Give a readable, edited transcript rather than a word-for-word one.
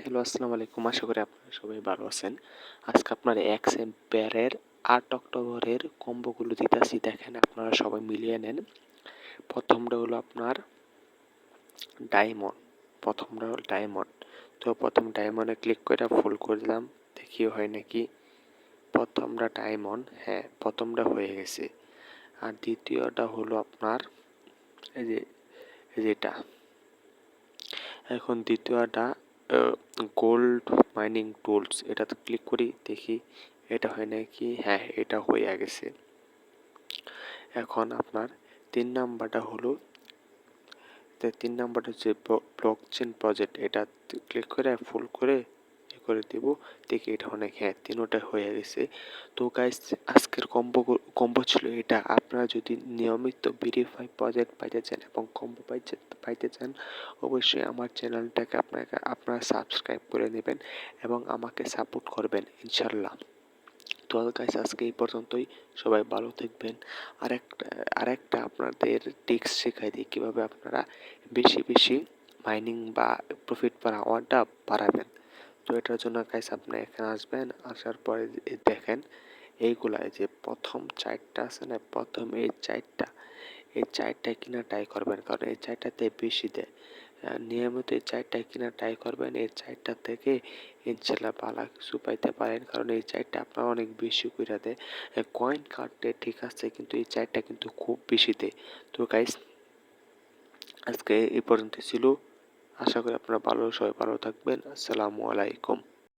Hello, আসসালামু আলাইকুম। আশা করি আপনারা সবাই ভালো আছেন। আজকে আপনার এক্স এম্পায়ারের ৮ অক্টোবরের কম্বোগুলো দিতাছি, দেখেন আপনারা সবাই মিলিয়ে নেন। প্রথমটা হলো আপনার ডায়মন্ড, প্রথমটা হলো ডায়মন্ড। তো প্রথম ডায়মন্ডে ক্লিক করে ফুল করে দিলাম, দেখি হয় নাকি। প্রথমটা ডায়মন্ড, হ্যাঁ প্রথমটা হয়ে গেছে। আর দ্বিতীয়টা হলো আপনার এই যে যেটা, এখন দ্বিতীয়টা গোল্ড মাইনিং টুলস, এটাতে ক্লিক করি দেখি এটা হয় নাকি। হ্যাঁ, এটা হয়ে গেছে। এখন আপনার ৩ নাম্বারটা হলো, তিন নাম্বারটা হচ্ছে ব্লকচেন প্রজেক্ট, এটা ক্লিক করে ফুল করে করে দেব, দেখি এটা অনেক, হ্যাঁ তিনোটা হয়ে গেছে। তো গাইস, আজকের কম্বো ছিল এটা। আপনারা যদি নিয়মিত ভেরিফাই প্রজেক্ট পাইতে চান এবং কম্বো পাইতে চান, অবশ্যই আমার চ্যানেলটাকে আপনারা সাবস্ক্রাইব করে নেবেন এবং আমাকে সাপোর্ট করবেন ইনশাল্লাহ। তো গাইস, আজকে এই পর্যন্তই। সবাই ভালো থাকবেন। আরেকটা আপনাদের টিক্স শেখাই দিই, কীভাবে আপনারা বেশি বেশি মাইনিং বা প্রফিট পার আওয়ারটা বাড়াবেন। তো এটার জন্য গাইস আপনি এখানে আসবেন, আসার পরে দেখেন এইগুলা, যে প্রথম 4টা আছে না, প্রথম এই 4টায় কিনা ট্রাই করবেন, কারণ এই 4টাতে বেশি দেয়। নিয়মিত এই 4টায় কিনা ট্রাই করবেন, এই 4টা থেকে ইনশাল্লাহ ভালো কিছু পাইতে পারেন, কারণ এই 4টা আপনার অনেক বেশি করে দেয়। কয়েন কাটে ঠিক আছে, কিন্তু এই 4টা কিন্তু খুব বেশি দেয়। তো গাইস, আজকে এই পর্যন্ত ছিল। আশা করি আপনারা সবাই ভালো থাকবেন। আসসালামু আলাইকুম।